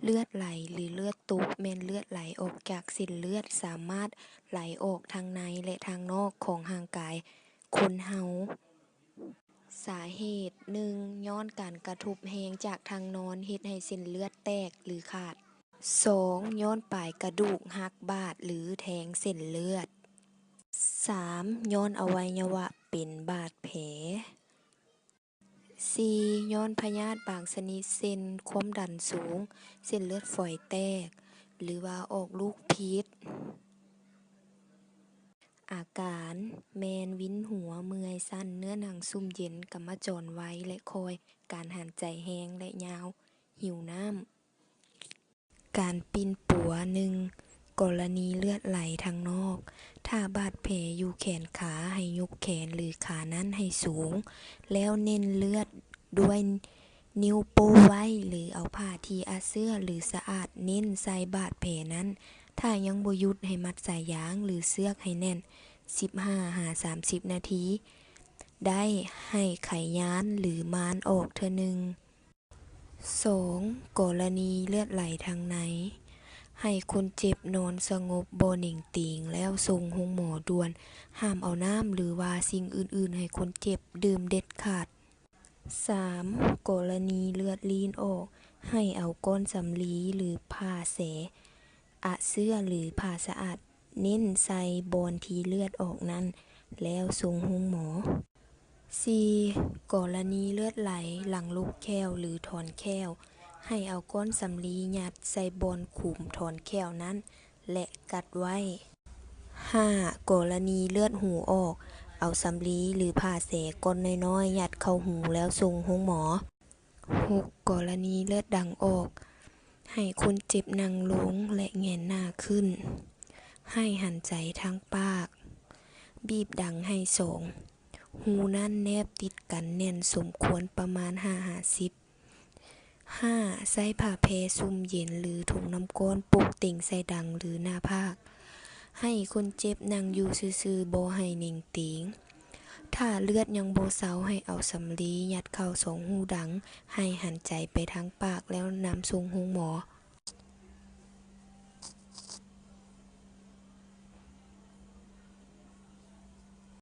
เลือดไหลหรือเลือดตุกแม่นเลือดไหลออกจากเส้นเลือดสามารถไหลออกทางในและทางนอกของร่างกายคนเฮาสาเหตุ 1. ย้อนการกระทบแรงจากทางนอนเฮ็ดให้เส้นเลือดแตกหรือขาด 2. ย้อนปลายกระดูกหักบาดหรือแทงเส้นเลือด 3. ย้อนอวัยวะเป็นบาดแผล 4. ย้อนพยาธิบางชนิดเช่นความดันสูงเส้นเลือดฝอยแตกหรือว่าออกลูกพิษอาการแมนวินหัวเมื่อยสั่นเนื้อหนังซุ่มเย็นกำมะจรไว้และคอยการหายใจแห้งและยาวหิวน้ำการปิ้นปัว 1. กรณีเลือดไหลทางนอกถ้าบาดแผลอยู่แขนขาให้ยกแขนหรือขานั้นให้สูงแล้วเน้นเลือดด้วยนิ้วโป้ไว้หรือเอาผ้าที่อาเสื้อหรือสะอาดเน้นใส่บาดแผลนั้นถ้ายังบ่หยุดให้มัดสายยางหรือเชือกให้แน่น15-30 นาทีได้ให้ไขย้านหรือม้านออกเทื่อหนึ่ง 2. กรณีเลือดไหลทางในให้คนเจ็บนอนสงบบ่หนิ่งติงแล้วส่งโรงหมอด่วนห้ามเอาน้ำหรือว่าสิ่งอื่นๆให้คนเจ็บดื่มเด็ดขาด 3. กรณีเลือดลีนออกให้เอาก้อนสำลีหรือผ้าแสอะเสื้อหรือผ้าสะอาดเน้นใส่บอนที่เลือดออกนั้นแล้วส่งโรงหมอ 4. กรณีเลือดไหลหลังลูกแก้วหรือถอนแก้วให้เอาก้อนสำลียัดใส่บอนขุมถอนแก้วนั้นและกัดไว้ 5. กรณีเลือดหูออกเอาสำลีหรือผ้าแสก้อนน้อยๆยัดเข้าหูแล้วส่งโรงหมอ 6. กรณีเลือดดังออกให้คนเจ็บนั่งลงและแหงนหน้าขึ้นให้หันใจทางปากบีบดังให้สองหูนั้นแนบติดกันแน่นสมควรประมาณ5 ใส่ผ้าแพรซุ่มเย็นหรือถุงน้ำก้อนปกเต็งใส่ดังหรือหน้าผากให้คนเจ็บนั่งอยู่ซื่อๆบ่ให้นิ่งติงถ้าเลือดยังบ่เซาให้เอาสำลียัดเข้า2หูดังให้หันใจไปทางปากแล้วนำส่งโรงหมอ